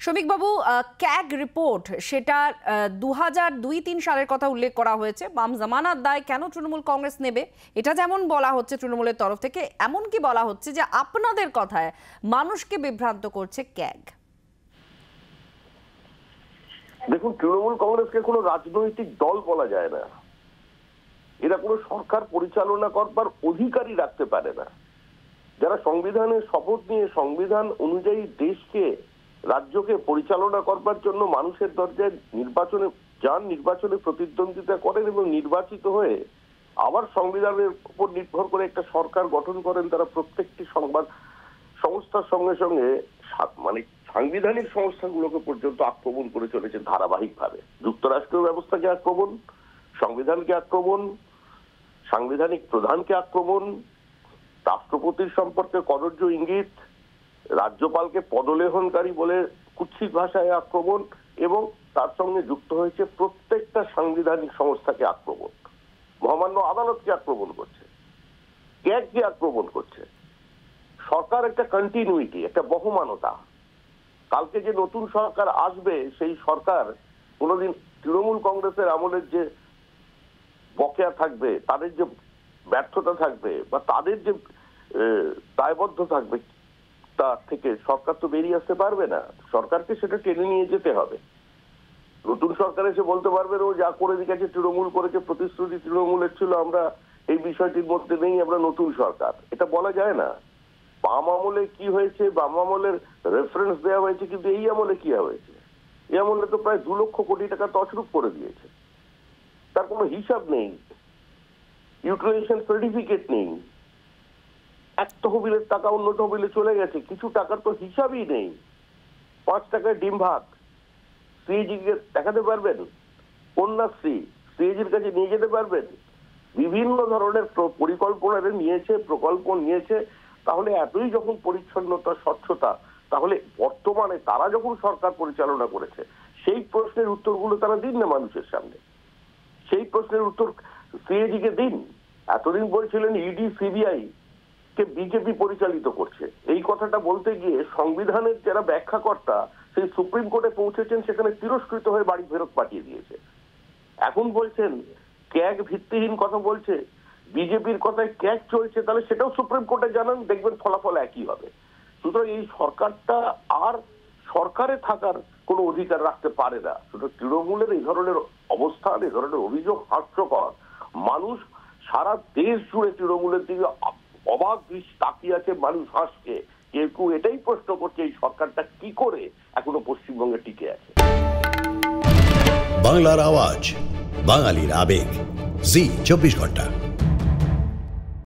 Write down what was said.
শফিকবাবু, CAG report সেটা 2002-03 সালের কথা উল্লেখ করা হয়েছে। বাম জামানার দায় কেন তৃণমূল কংগ্রেস নেবে, এটা যেমন বলা হচ্ছে তৃণমূলের তরফ থেকে, এমনকি বলা হচ্ছে যে আপনাদের কথায় মানুষকে বিভ্রান্ত করছে ক্যাগ। দেখুন, তৃণমূল কংগ্রেসকে কোনো রাজনৈতিক দল বলা যায় না। এরা কোনো সরকার পরিচালনা করবার অধিকারই রাখতে পারে না। যারা সংবিধানের শপথ নিয়ে সংবিধান অনুযায়ী দেশকে, রাজ্যকে পরিচালনা করবার জন্য মানুষের দরজায় নির্বাচনে যান, নির্বাচনে প্রতিদ্বন্দ্বিতা করেন এবং নির্বাচিত হয়ে আবার সংবিধানের উপর নির্ভর করে একটা সরকার গঠন করেন, তারা প্রত্যেকটি সংবাদ সংস্থার সঙ্গে সঙ্গে সাংবিধানিক সংস্থাগুলোকে পর্যন্ত আক্রমণ করে চলেছে ধারাবাহিকভাবে। যুক্তরাষ্ট্রীয় ব্যবস্থাকে আক্রমণ, সংবিধানকে আক্রমণ, সাংবিধানিক প্রধানকে আক্রমণ, রাষ্ট্রপতির সম্পর্কে কদর্য ইঙ্গিত, রাজ্যপালকে পদলেহনকারী বলে কুৎসিত ভাষায় আক্রমণ, এবং তার সঙ্গে যুক্ত হয়েছে প্রত্যেকটা সাংবিধানিক সংস্থাকে আক্রমণ। মহামান্য আদালতকে আক্রমণ করছে, ক্যাগকে আক্রমণ করছে। সরকার একটা কন্টিনিউইটি, একটা বহমানতা। কালকে যে নতুন সরকার আসবে, সেই সরকার কোনোদিন তৃণমূল কংগ্রেসের আমলের যে বকেয়া থাকবে, তাদের যে ব্যর্থতা থাকবে বা তাদের যে দায়বদ্ধ থাকবে, তা থেকে সরকার তো বেরিয়ে আসতে পারবে না। সরকারকে সেটা টেনে নিয়ে যেতে হবে। নতুন সরকার এসে বলতে পারবে ও যা করে দিয়েছে তৃণমূল করেছে, প্রতিশ্রুতি তৃণমূলের ছিল, আমরা এই বিষয়টির মধ্যে নেই, আমরা নতুন সরকার, এটা বলা যায় না। বাম আমলে কি হয়েছে, বাম আমলের রেফারেন্স দেওয়া হয়েছে, কিন্তু এই আমলে কি হয়েছে? এই আমলে তো প্রায় 2 লক্ষ কোটি টাকা তছরূপ করে দিয়েছে, তার কোনো হিসাব নেই, ইউটিলাইজেশন সার্টিফিকেট নেই। এক তহবিলের টাকা অন্য তহবিলে চলে গেছে, কিছু টাকার তো হিসাবই নেই। 5 টাকায় ডিম ভাত সিএজিকে দেখাতে পারবেন? কন্যাশ্রী সিএজির কাছে নিয়ে যেতে পারবেন? বিভিন্ন ধরনের পরিকল্পনা নিয়েছে, প্রকল্প নিয়েছে। তাহলে এতই যখন পরিচ্ছন্নতা, স্বচ্ছতা, তাহলে বর্তমানে তারা যখন সরকার পরিচালনা করেছে, সেই প্রশ্নের উত্তরগুলো তারা দিন না মানুষের সামনে। সেই প্রশ্নের উত্তর সিএজিকে দিন। এতদিন বলছিলেন ইডি সিবিআই কে বিজেপি পরিচালিত করছে, এই কথাটা বলতে গিয়ে সংবিধানের যারা ব্যাখ্যাকর্তা সেই সুপ্রিম কোর্টে পৌঁছেছেন, সেখানে তিরস্কৃত হয়ে বাড়ি ফেরত পাঠিয়ে দিয়েছে। এখন বলছেন ক্যাগ ভিত্তিহীন কথা বলছে, বিজেপির কথায় ক্যাগ চলছে, তাহলে সেটাও সুপ্রিম কোর্টে জানান, দেখবেন ফলাফল একই হবে। সুতরাং এই সরকারটা আর সরকারে থাকার কোনো অধিকার রাখতে পারে না। সুতরাং তৃণমূলের এই ধরনের অবস্থান, এই ধরনের অভিযোগ হাস্যকর। মানুষ সারা দেশ জুড়ে তৃণমূলের দিকে অবাক দৃষ্টি তাকিয়ে আছে, মানুষ হাসছে। কেউ এটাই প্রশ্ন করছে, এই সরকারটা কি করে এখনো পশ্চিমবঙ্গে টিকে আছে। বাংলার আওয়াজ, বাঙালির আবেগ, জি 24 ঘন্টা।